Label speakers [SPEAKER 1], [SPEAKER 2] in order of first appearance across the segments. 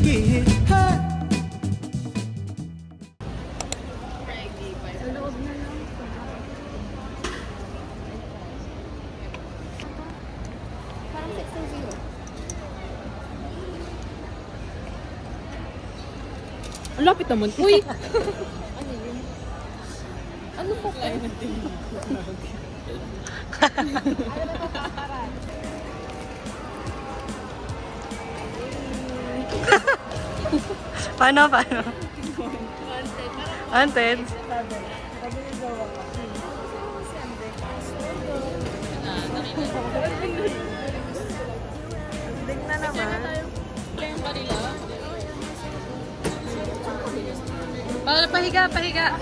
[SPEAKER 1] get high.
[SPEAKER 2] Ang lapit naman. Uy! Ano po kayo?
[SPEAKER 3] Paano? Wanted? Tingnan naman. Pahiga.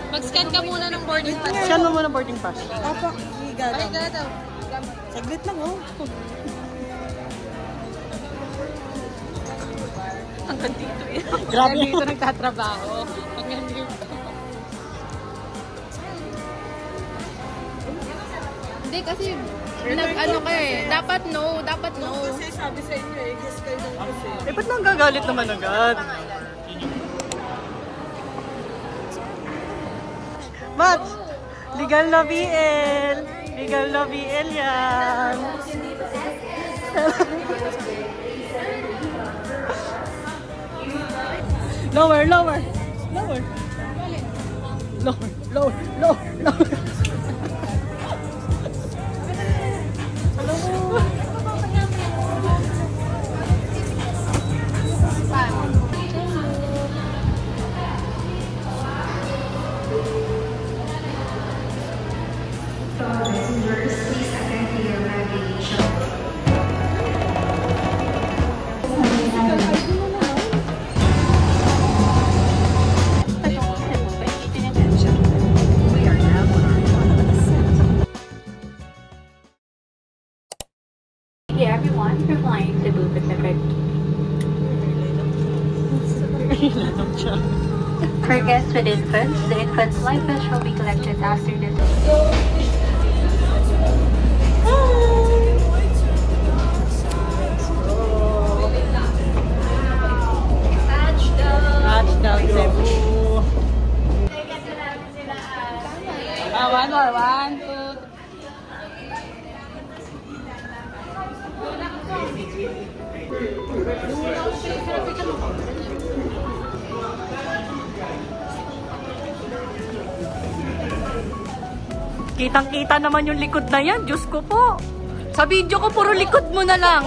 [SPEAKER 3] Mag-scan ka muna ng boarding pass. Scan mo muna boarding pass. Pahiga daw. Saglit lang, oh. Hanggang dito eh. Grabe. Dito nagtatrabaho. Hanggang dito.
[SPEAKER 2] Hindi kasi ano ka eh. Dapat no.
[SPEAKER 3] Kasi sabi sa inyo eh. Guess kayo ng kasi. Eh, ba't nang gagalit naman agad? Mats! Legal na BL! Legal na BL yan! Lower!
[SPEAKER 4] Everyone, we're flying to Cebu Pacific. For guests with infants, the infant's life vest shall be collected after this.
[SPEAKER 3] Touchdown Cebu! One more, 1, 2. Kitang-kita naman yung likod na yan. Diyos ko po. Sa video ko, puro likod mo na lang.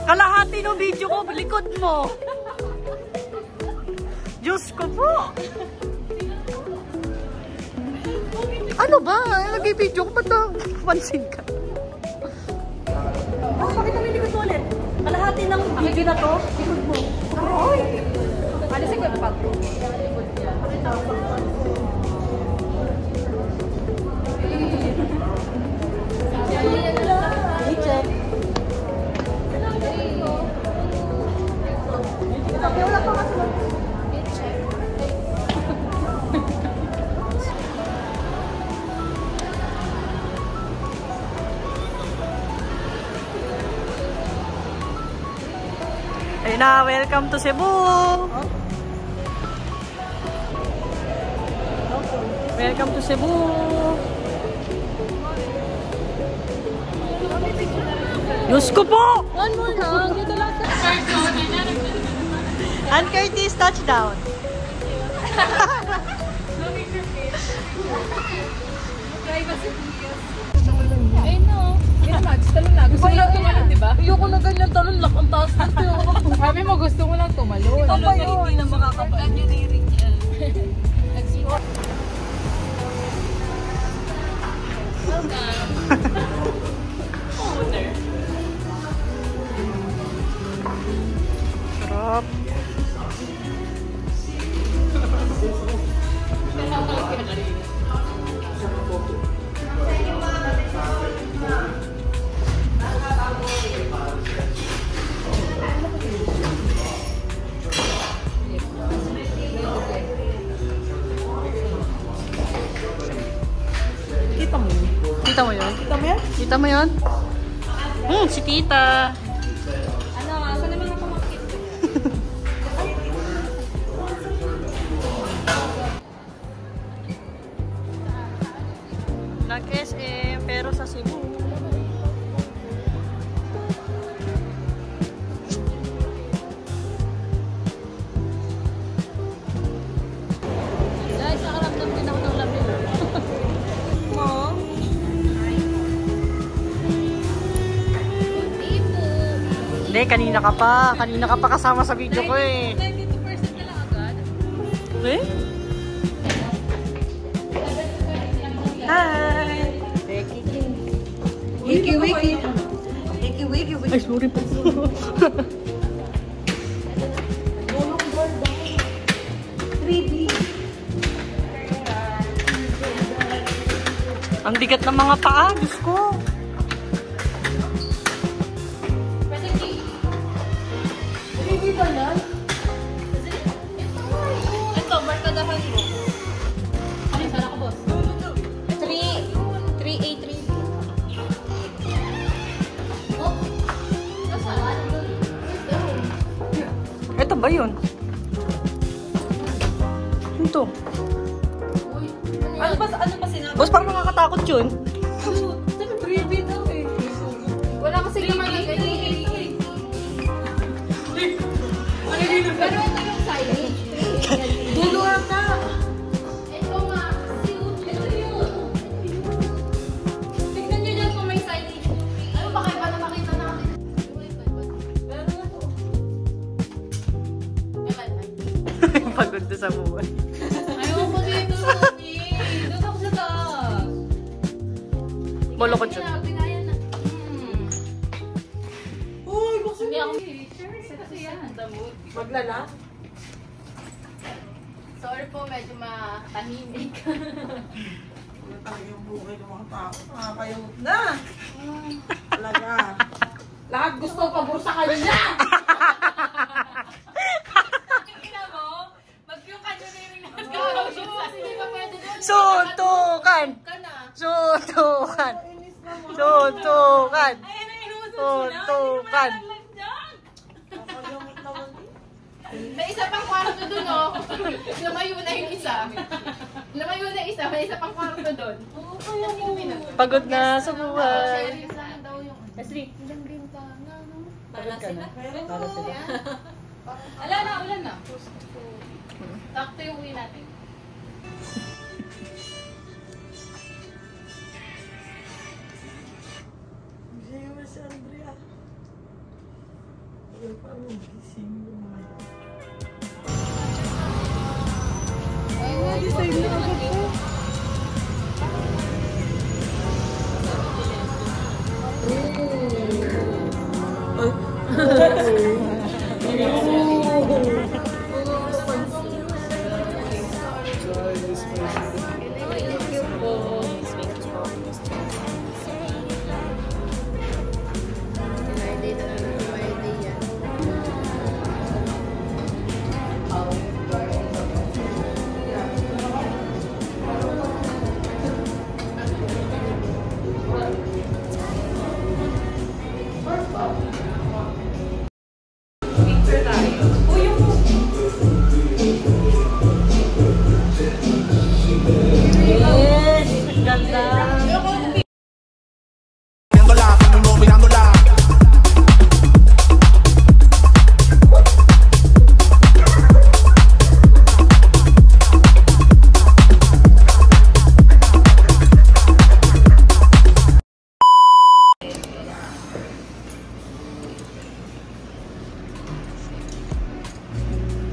[SPEAKER 3] Kalahati ng video ko, likod mo. Diyos ko po. Ano ba? Nag-video ko ba ito? Pansin ka. Bakit naman likod mo ulit? Kalahati ng video na to, likod mo. Ay! Alisin ko yung patro. I-check. Wala pa kasi i-check. Ayun na, welcome to Cebu! Welcome to Cebu! Diyos ko po!
[SPEAKER 2] One more lang. Dito lang sa
[SPEAKER 3] Ann Curtis, touchdown!
[SPEAKER 2] Ay no. Yan match. Talon na. Gusto mo lang tumalon, di ba?
[SPEAKER 3] Ayoko na ganyan talon lang. Ang taas na ito.
[SPEAKER 2] Sabi mo gusto mo lang tumalon.
[SPEAKER 3] Ito pa yun. Hindi na makakapag yung riring niya. Sarap. Kita mo yun? Kita mo yun? Si tita. Nag-SM, pero sa Cebu. Guys, nakaramdam din ako ng lamig. Mom? Hindi, kanina ka pa. Kanina ka pa kasama sa video ko eh.
[SPEAKER 2] 92% na lang agad.
[SPEAKER 3] Eh? Hi!
[SPEAKER 2] Wiki, wiki.
[SPEAKER 3] Ay, sorry po. Ang bigat ng mga paa, Diyos ko.
[SPEAKER 2] Ito, barkadahan mo. Ano yung sala ko, boss? 3A3.
[SPEAKER 3] Ito ba yun? Ito.
[SPEAKER 2] Ano ba sinabi?
[SPEAKER 3] Boss, parang nakakatakot yun.
[SPEAKER 2] Freebie daw eh. Wala kasi naman pero ito yung signage. Dulo ata. Ito nga. Ito yun. Tignan nyo dyan kung may signage. Ano ba kayo ba na makita natin? Pero na po.
[SPEAKER 3] Pagod doon sa buhay.
[SPEAKER 2] Ayaw ko dito. Doon ako sa taas.
[SPEAKER 3] Molokot yun.
[SPEAKER 2] Pinaya na. Uy, buksan niya ako. Kasi yan.
[SPEAKER 3] Maglala?
[SPEAKER 2] Sorry po, medyo matahimik.
[SPEAKER 1] Wala talaga yung buhay ng mga tao. Nakakayot na! Talaga. Lahat gusto pabor sa kanya!
[SPEAKER 2] Tingnan mo, mag-yung kanya na yung nag-gawin siya. Hindi ba pwede doon?
[SPEAKER 3] Suntukan!
[SPEAKER 2] Ka na.
[SPEAKER 3] Suntukan! Suntukan!
[SPEAKER 2] Ayan na inuusap
[SPEAKER 3] Suntukan!
[SPEAKER 1] Nakakayot naman eh.
[SPEAKER 2] May isa pang kwarto doon, oh. Lumayo na yung isa. Lumayo na isa, may isa pang kwarto doon. Oo, kaya mo.
[SPEAKER 3] Pagod na sa buhay.
[SPEAKER 2] Serious lang daw yung...
[SPEAKER 3] Leslie,
[SPEAKER 2] Ilang bintana, no?
[SPEAKER 3] pagod ka na? Para sila.
[SPEAKER 2] Ala na, ulan na. Takto yung uwi natin.
[SPEAKER 1] Gising mo si Andrea. Ay, paano gising mo mga yun?
[SPEAKER 2] Gising na agad po.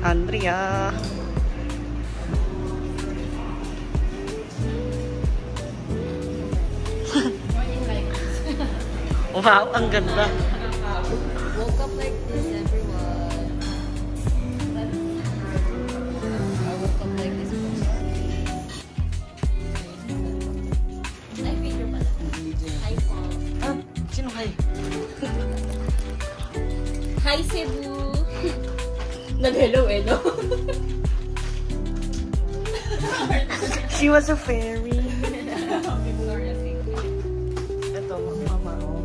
[SPEAKER 3] Andrea. Wow, ang ganda.
[SPEAKER 2] Woke up like this, everyone. I woke up like this. Ay, video pala. iPhone.
[SPEAKER 3] Ah, sino kayo?
[SPEAKER 2] Hi, Cebu! Nag-hello eh, no?
[SPEAKER 3] She was a fairy. Ito, mama, oh.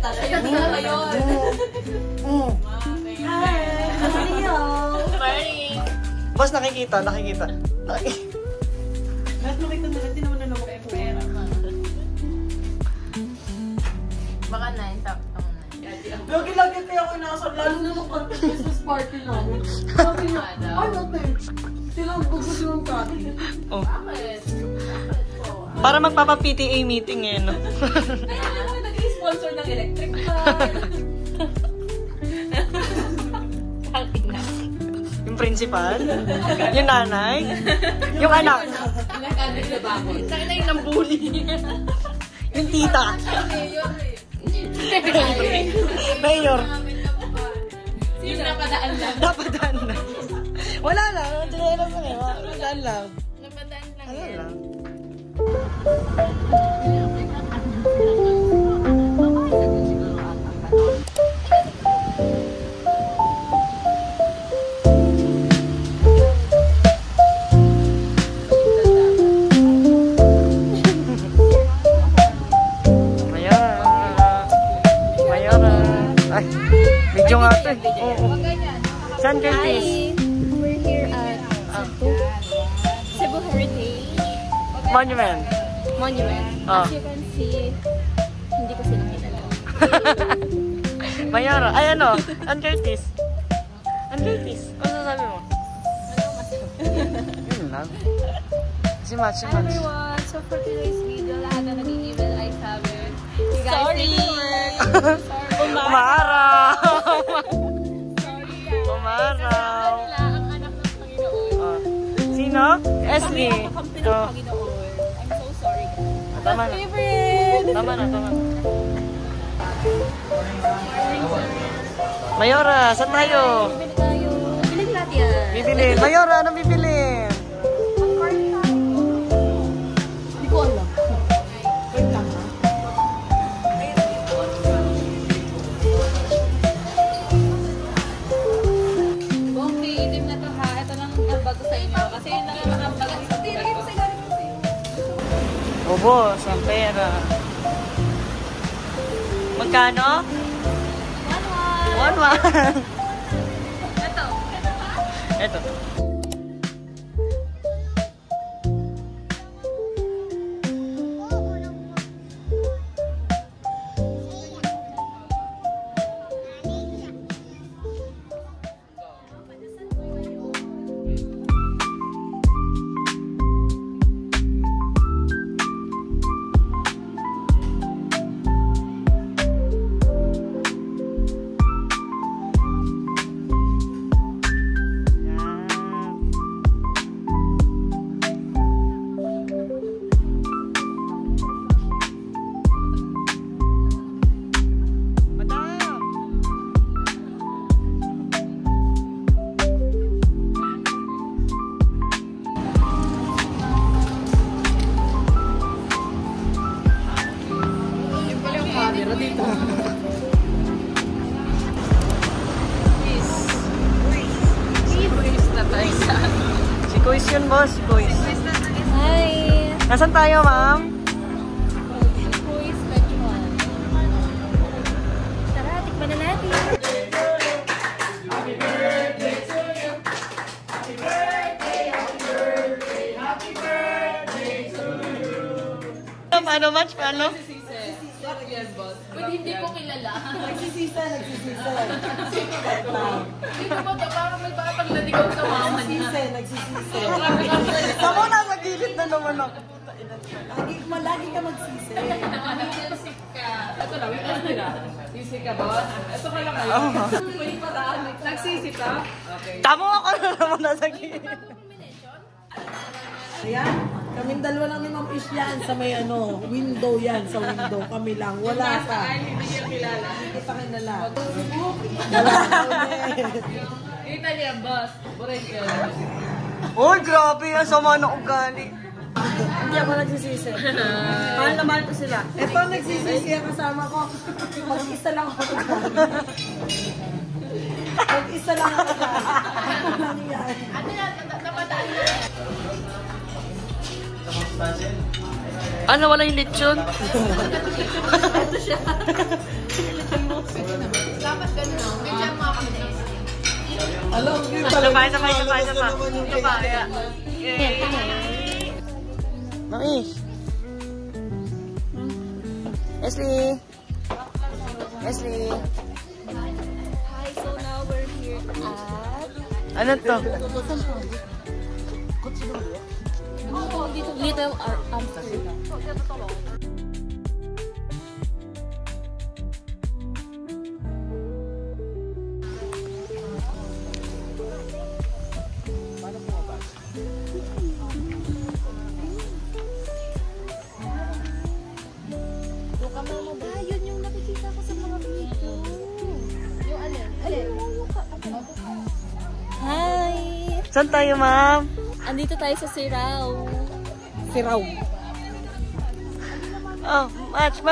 [SPEAKER 2] Ito na ngayon. Morning!
[SPEAKER 3] Boss, nakikita.
[SPEAKER 1] Lahat makita na, hindi naman na naman. kasal, lalo na nung Christmas party namin. Sabi niya, ano te? Silang gusto yung kati.
[SPEAKER 3] Oh. Para magpapa-PTA meeting eh, no?
[SPEAKER 2] Kaya naman nag-sponsor ng electric fan.
[SPEAKER 3] Yung principal, yung nanay, yung anak,
[SPEAKER 2] Nag-anak na bakit? Saan na yung nambuli?
[SPEAKER 3] yung tita, mayor.
[SPEAKER 2] Yung napadaan lang.
[SPEAKER 3] Napadaan na. Wala lang, tinailan mo eh. Napadaan lang.
[SPEAKER 2] Napadaan lang
[SPEAKER 3] Ano
[SPEAKER 2] yan.
[SPEAKER 3] lang. Ay, video nga ito eh. Oo. Saan kayo, Tis?
[SPEAKER 2] We're here at Cebu Heritage
[SPEAKER 3] Monument.
[SPEAKER 2] Monument.
[SPEAKER 3] Oh.
[SPEAKER 2] As you can see, hindi ko sila kilala.
[SPEAKER 3] Mayara. Ay, ano? Ann Curtis. Ann Curtis. Ano sasabi mo? Yun lang. Si Match, si
[SPEAKER 2] Hi
[SPEAKER 3] Match.
[SPEAKER 2] everyone! So for today's video, lahat na nag-i-evil ay sabi. You guys
[SPEAKER 3] Sorry!
[SPEAKER 2] didn't work. Sorry!
[SPEAKER 3] Umaraw!
[SPEAKER 2] Sorry guys!
[SPEAKER 3] Umaraw!
[SPEAKER 2] Nila ang anak ng Panginoon.
[SPEAKER 3] Oh. Sino? Esli.
[SPEAKER 2] Kami ang kakampi ng
[SPEAKER 3] Oh.
[SPEAKER 2] Panginoon. I'm so sorry guys.
[SPEAKER 3] Tama na.
[SPEAKER 2] Favorite!
[SPEAKER 3] Tama na, tama na. Mayora, saan tayo?
[SPEAKER 2] Bibili tayo. Bilhin natin yan.
[SPEAKER 3] Bibilin. Mayora, anong bibilin?
[SPEAKER 1] Hindi ko alam. Wait lang ha.
[SPEAKER 2] Okay, itim na to ha. Ito lang ang bago sa inyo. Kasi yun lang ang bago sa inyo.
[SPEAKER 3] Ubos, ang pera. Magkano? 1-1.
[SPEAKER 2] Ito.
[SPEAKER 3] Ito. Madam!
[SPEAKER 1] Yung pala yung camera dito.
[SPEAKER 3] Si Kuis yun, boss. Si Kuis.
[SPEAKER 2] Hi!
[SPEAKER 3] Nasaan tayo, ma'am?
[SPEAKER 2] Who is Benjuan? Tara, tikman na natin.
[SPEAKER 3] Paano, Match? Paano?
[SPEAKER 2] Ba't hindi ko kilala?
[SPEAKER 1] Nagsisisa.
[SPEAKER 2] Hindi ko ba parang may batang naligaw sa mama niya?
[SPEAKER 1] Nagsisisa.
[SPEAKER 3] Ako nasa gilid na naman ako.
[SPEAKER 1] Lagi ka magsisi.
[SPEAKER 2] Music ka. Ito na, wait lang nila. Music ka ba? Ito ka lang kayo. May paraan. Nagsisi ka? Okay.
[SPEAKER 3] Tamo ako na naman nasa gilid.
[SPEAKER 1] Ayan. Kaming dalawa lang ni Ma'am Ish yan sa may window yan. Sa window. Kami lang. Wala ka.
[SPEAKER 2] Hindi niya kilala.
[SPEAKER 1] Hindi pa kilala.
[SPEAKER 2] Kita niya, boss. Buray ka.
[SPEAKER 3] Uy, grabe yan. Sama ng ugali.
[SPEAKER 1] Hindi ako nagsisisi. Mahal na mahal ko sila. Ito nagsisisi ang kasama ko. Mag-isa lang ako. Mag-isa lang ako. Ano lang yan?
[SPEAKER 2] Ano yan? Napadaan na.
[SPEAKER 3] Ano, wala yung lechon?
[SPEAKER 2] Ito siya. Dapat ganun, no? Medyo ang mga kaminis.
[SPEAKER 1] Alam, yun
[SPEAKER 3] Isa pa, isa pa, isa pa, isa pa. Isa pa, yeah. Mami. Esli. Esli.
[SPEAKER 2] Hi
[SPEAKER 3] Ano to?
[SPEAKER 2] Little Amsterdam.
[SPEAKER 5] Yun yung nakikita ko sa mga video.
[SPEAKER 2] Yung alin?
[SPEAKER 5] Hi!
[SPEAKER 3] Saan tayo, ma'am?
[SPEAKER 5] Andito tayo sa Siraw.
[SPEAKER 3] Siraw. Oh, match.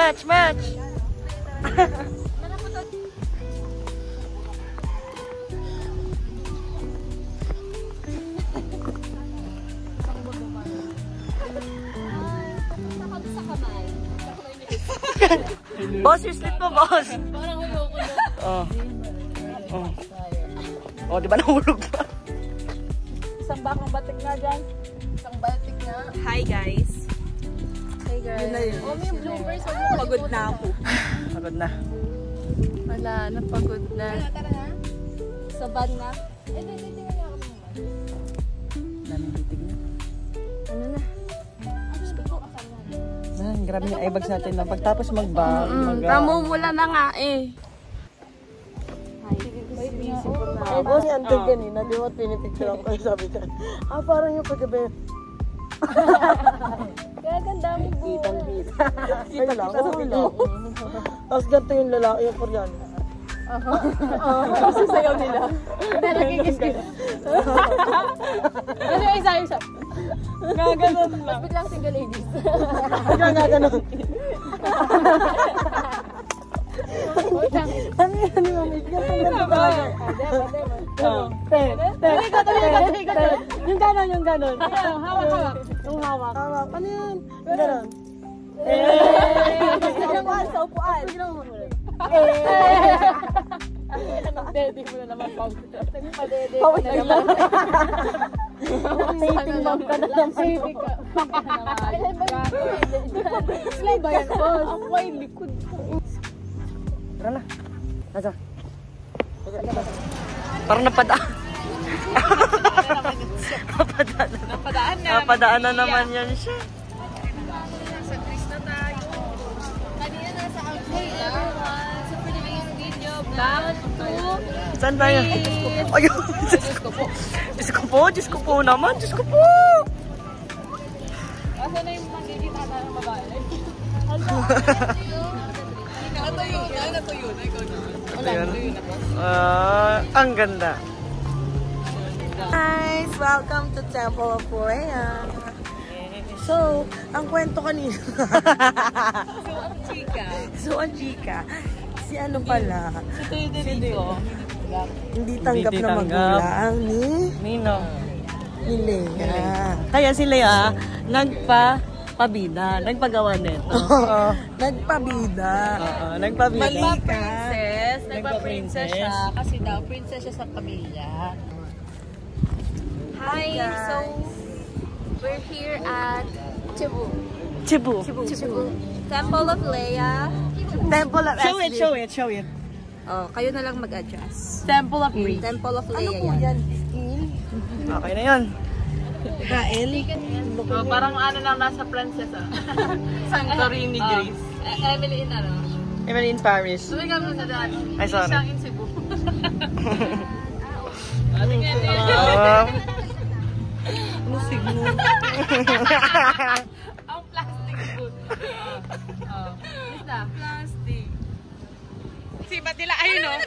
[SPEAKER 5] Sa kamay.
[SPEAKER 3] Boss, yung slip mo, boss.
[SPEAKER 5] Parang ayoko na.
[SPEAKER 3] Oh, di ba nahulog pa?
[SPEAKER 1] Isang bakang batik nga dyan. Isang batik nga.
[SPEAKER 5] Hi guys.
[SPEAKER 1] Hey guys.
[SPEAKER 5] Oh, may bloopers.
[SPEAKER 1] Pagod na ako.
[SPEAKER 3] Pagod na.
[SPEAKER 5] Wala, napagod na.
[SPEAKER 2] Tara na.
[SPEAKER 5] Sabad na.
[SPEAKER 2] Tingnan niya ako naman.
[SPEAKER 3] Daming bitig na.
[SPEAKER 5] Ano na?
[SPEAKER 3] Grabe yung eyebags natin na pagtapos
[SPEAKER 5] Tamo mula na nga eh.
[SPEAKER 3] Oh, boss, yung antig kanina, di ba pinipicture ako kayo sabi ka, parang yung paggabi.
[SPEAKER 5] Kaya ganda mo po.
[SPEAKER 3] Kita lang, sa video. Tapos ganito yung lalaki, yung Koreano.
[SPEAKER 1] Kasi sayaw nila.
[SPEAKER 5] Ano yung isa?
[SPEAKER 3] Gaganon lang.
[SPEAKER 5] Mas biglang single ladies.
[SPEAKER 3] Gaganon. Ano yan yung mamit? Gaganon talaga. Yung ganon, yung ganon.
[SPEAKER 5] Hawak.
[SPEAKER 3] Yung hawak. Ano yun? Yung ganon.
[SPEAKER 5] Ginawa sa upuan.
[SPEAKER 1] Daddy mo na naman pag.
[SPEAKER 5] Padede mo na naman.
[SPEAKER 3] Mating mom ka na naman.
[SPEAKER 5] Slay ba yan, boss? Ang may likod ko.
[SPEAKER 3] Tara na. Nasa? Parang napadaan. Napadaan na naman yan siya.
[SPEAKER 5] Kanina nasa outfit, everyone. Super nice video. Back to...
[SPEAKER 3] Saan tayo? Ayun. Diyos ko po naman. Diyos ko po.
[SPEAKER 5] Asa na yung magiging ata ng babae?
[SPEAKER 3] Ang ganda. Guys, welcome to Temple of Leia. So, ang kwento kanina. So, ang chika. Si ano pala? Si Federico. Hindi tanggap na magulang ni Leia. Kaya si Leia, nagpabida. Nagpagawa nito. Nagpabida. Nagpabida.
[SPEAKER 5] Nagpa-princess siya. Kasi daw, princess siya sa pamilya. Hi, so we're here at Cebu. Temple of Leia.
[SPEAKER 3] Temple of Show it.
[SPEAKER 5] Oh, kayo na lang mag-adjust.
[SPEAKER 3] Temple of Greece.
[SPEAKER 5] Temple of Leia.
[SPEAKER 3] Ano po yan? Okay na yun. Kael?
[SPEAKER 1] Parang ano lang nasa princess Santorini, Greece.
[SPEAKER 2] Emily in ano?
[SPEAKER 3] Emily in Paris.
[SPEAKER 2] Sabi ka mo sa daan.
[SPEAKER 3] Ay, sorry.
[SPEAKER 2] Siyang in Cebu.
[SPEAKER 3] Ano signo?
[SPEAKER 2] Ang plastic food. Basta, plastic.
[SPEAKER 1] Si Batila, ayun o.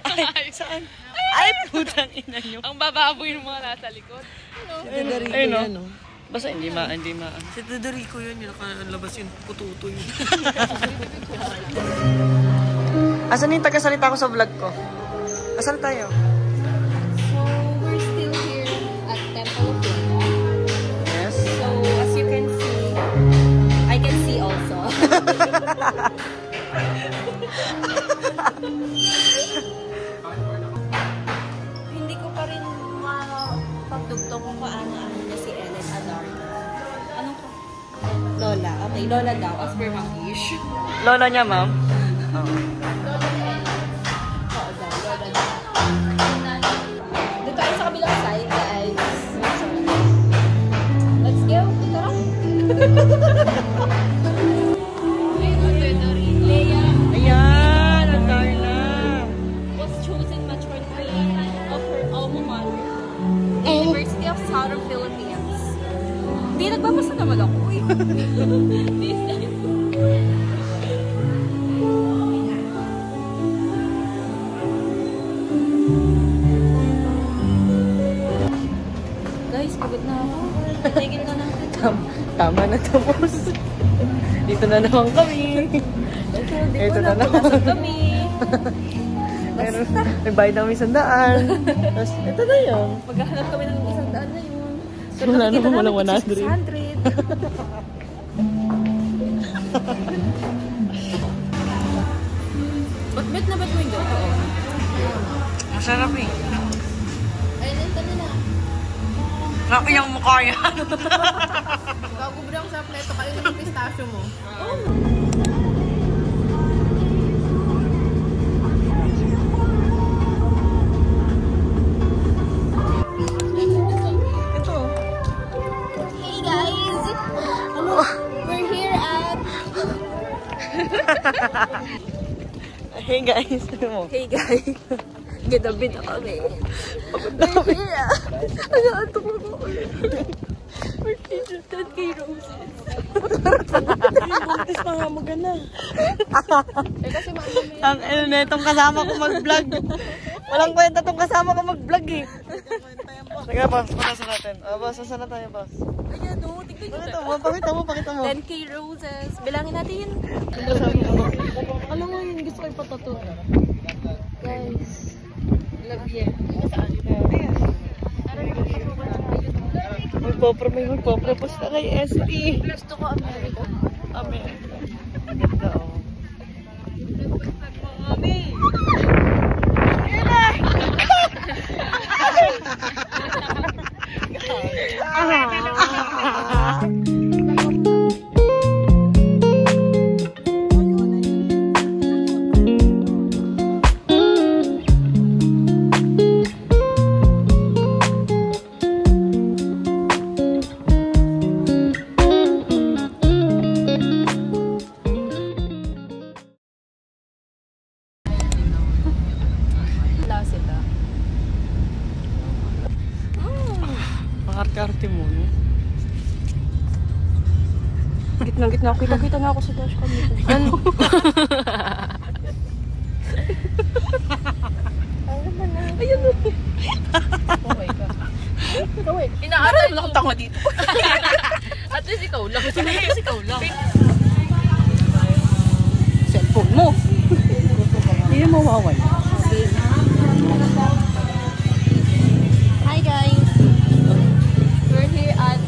[SPEAKER 3] Ay, saan? Ay, putang ina nyo.
[SPEAKER 2] Ang bababoy ng mga nasa likod.
[SPEAKER 3] Ayun o. Basta hindi ma. Si Federico yun, yung nakalabas yun, pututo yun. Asan yung tagasalita ko sa vlog ko? Asan tayo?
[SPEAKER 5] So, we're still here at Temple of Leia.
[SPEAKER 3] Yes.
[SPEAKER 5] So, as you can see, I can see also. Hindi ko pa rin mapagdugtong kung paano na si Ellen Adarna. Anong ko? Lola. Okay, Lola daw. As per Makish.
[SPEAKER 3] Lola niya, ma'am?
[SPEAKER 5] Oo daw, Lola daw.
[SPEAKER 3] Ayan, ang Darna.
[SPEAKER 5] Was chosen matron queen of her alma mater, the University of Southern Philippines. Hindi, nagbabasa naman ako. Uy. This time. Guys, pagod na ako. Tigil ka na.
[SPEAKER 3] Tama na tapos. Dito na naman kami. Ito na naman.
[SPEAKER 5] Kami.
[SPEAKER 3] Meron, may bayad namin 100. Tapos, ito na yun.
[SPEAKER 5] Maghahanap kami ng 100 na yun. So,
[SPEAKER 3] Wala
[SPEAKER 5] nakikita
[SPEAKER 3] naman
[SPEAKER 5] namin
[SPEAKER 3] walang
[SPEAKER 5] 600. Ba't na ba't mo yung gato?
[SPEAKER 3] Masarap eh.
[SPEAKER 2] Ayun, ito na.
[SPEAKER 3] Grabe yung mukha yan.
[SPEAKER 2] Gagubrang sa pleto kayo ng pistachio mo.
[SPEAKER 3] Ito.
[SPEAKER 2] Hey guys! We're here at...
[SPEAKER 3] Hey guys.
[SPEAKER 5] Hey guys. Ginabi na kami.
[SPEAKER 3] Dami.
[SPEAKER 5] Ano ito mo ko ulit? We're here at 10K roses.
[SPEAKER 3] Buntis pa nga magana.
[SPEAKER 2] Eh kasi mamami.
[SPEAKER 3] Ang na itong kasama ko mag-vlog. Walang kwenta itong kasama ko mag-vlog eh. Sige boss, patasan natin. Boss, saan na tayo boss?
[SPEAKER 5] Ayan o, tignan
[SPEAKER 3] Pakita
[SPEAKER 5] nyo.
[SPEAKER 3] mo, pakita mo.
[SPEAKER 5] 10K roses. Bilangin natin.
[SPEAKER 3] Alam mo yun, gusto ko ipatato.
[SPEAKER 5] Guys.
[SPEAKER 2] Love you.
[SPEAKER 3] Magpapropose na kay ST.
[SPEAKER 5] Gusto ko America.
[SPEAKER 3] Amen. Ganda oh. Pakarte mo, no?
[SPEAKER 5] Gitna-gitna ako. Kita na ako sa dashcam nito.
[SPEAKER 3] Ano?
[SPEAKER 5] Ayun o.
[SPEAKER 2] Inaaral mo na akong tanga dito. At least ikaw lang.
[SPEAKER 5] Cellphone mo.
[SPEAKER 3] Hindi mo mawawala.
[SPEAKER 5] Hi guys. We're here at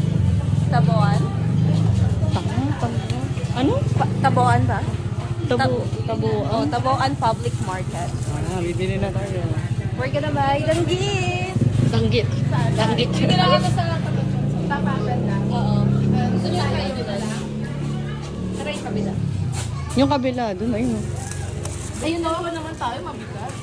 [SPEAKER 5] Taboan.
[SPEAKER 3] Ano?
[SPEAKER 5] Taboan ba?
[SPEAKER 3] Tabuan.
[SPEAKER 5] Oh, Taboan Public Market.
[SPEAKER 3] Bibili na tayo.
[SPEAKER 5] We're gonna buy danggit.
[SPEAKER 3] Danggit.
[SPEAKER 2] Hindi lang ito sa tapakan na.
[SPEAKER 5] Oo.
[SPEAKER 2] Gusto niyo kayo nila? Tara yung kabila.
[SPEAKER 3] Yung kabila, doon ayun.
[SPEAKER 2] Ayun na ako naman tayo, mabigat.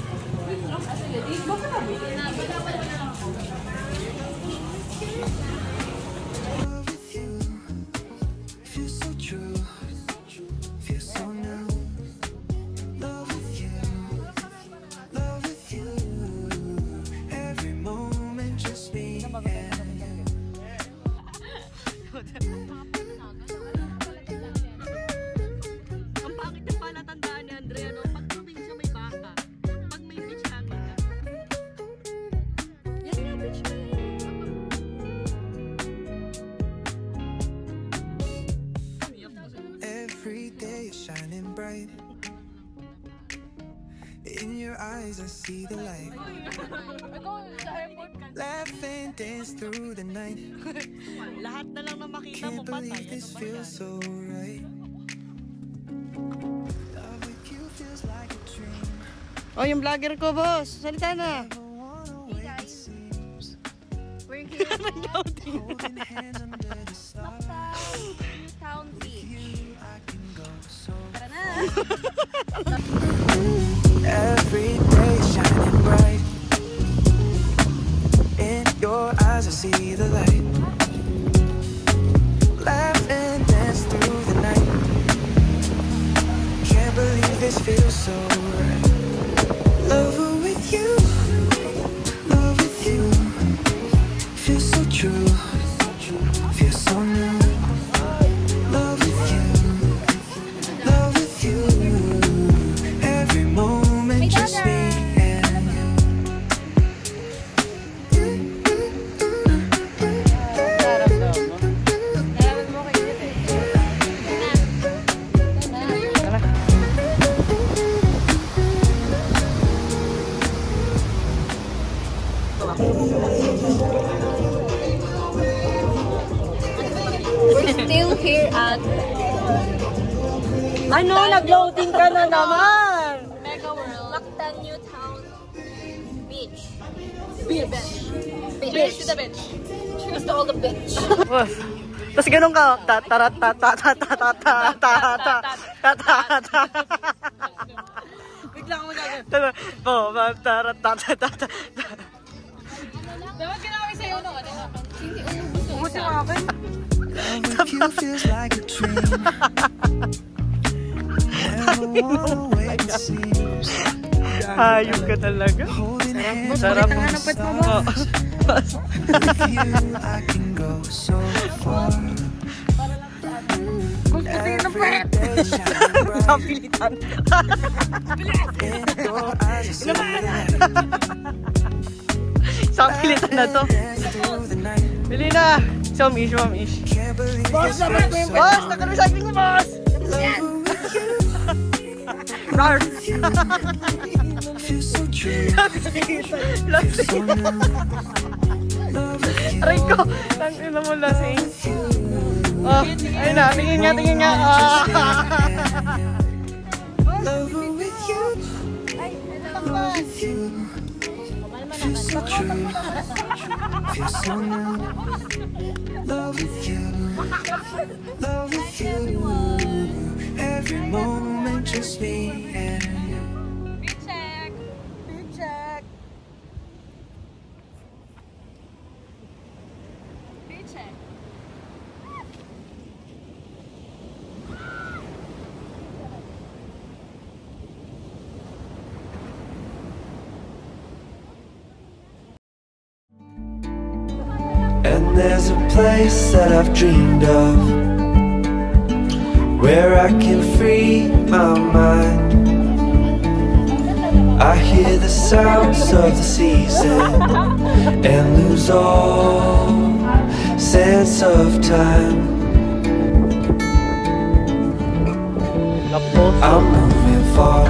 [SPEAKER 5] Ang pangit na palatandaan ni Andrea, no? Pag probinsya may baka, pag may beach namin na. Yan nga, beach na yun.
[SPEAKER 6] Every day is shining bright. In your eyes I see the light. Laugh and dance through the night.
[SPEAKER 3] Lahat na lang na makita mo
[SPEAKER 6] Can't believe this feels so right. Love with you feels like a dream.
[SPEAKER 3] Oh, yung vlogger ko, boss. Salita na.
[SPEAKER 6] I wanna wait, it seems.
[SPEAKER 5] We're here
[SPEAKER 6] Holding hands under the stars.
[SPEAKER 5] Town Beach.
[SPEAKER 6] You, I can go so
[SPEAKER 5] Tara na!
[SPEAKER 6] every day is shining bright. In your eyes I see the light. Laugh and dance so right. Lover with you, love with you. Feels so true, feels so new. Love with you, love with you. Every moment just me and you.
[SPEAKER 5] We're still here at
[SPEAKER 3] Ano, nag-loading ka na naman!
[SPEAKER 5] Mega World. Mactan Newtown Beach. Beach. Beach. To the beach. Cheers to all the beach.
[SPEAKER 3] Boss. Tapos ganun ka, ta-ta-ta-ta-ta-ta-ta-ta-ta-ta-ta-ta.
[SPEAKER 1] Bigla mo gagawin.
[SPEAKER 3] Ta-ta-ta-ta-ta-ta-ta.
[SPEAKER 2] Dapat ginawin sa'yo nung ano. Hindi umubos yung
[SPEAKER 1] Buti
[SPEAKER 2] isa.
[SPEAKER 1] mo akin.
[SPEAKER 6] Love with you feels like a dream. Never wanna wait, it seems.
[SPEAKER 3] Hayop ka talaga.
[SPEAKER 6] Holding hands
[SPEAKER 3] Sarap
[SPEAKER 6] on
[SPEAKER 3] mo.
[SPEAKER 6] the stars. With you, I can go so far. Every day shining bright.
[SPEAKER 3] Napilitan.
[SPEAKER 6] In your eyes, I see that.
[SPEAKER 3] Isang pilitan na to.
[SPEAKER 6] Dance through the night.
[SPEAKER 3] Bili na. Shomish.
[SPEAKER 6] Can't believe
[SPEAKER 3] Boss,
[SPEAKER 6] it's
[SPEAKER 3] dapat mo yung boss. Naka-recycling mo, boss. Rar.
[SPEAKER 6] feels so true.
[SPEAKER 3] Lasing.
[SPEAKER 6] Love with you.
[SPEAKER 3] Aray ko. Tangin na mo lasing. Oh, ayun na. Tingin nga. Ah.
[SPEAKER 6] Love with you. Love with you. Feels so true. Feels so new. Love with you. Love with you. Every moment just me and you.
[SPEAKER 5] Check.
[SPEAKER 1] Check.
[SPEAKER 5] Check.
[SPEAKER 6] And there's a place that I've dreamed of, where I can free my mind. I hear the sounds of the season and lose all sense of time. I'm moving far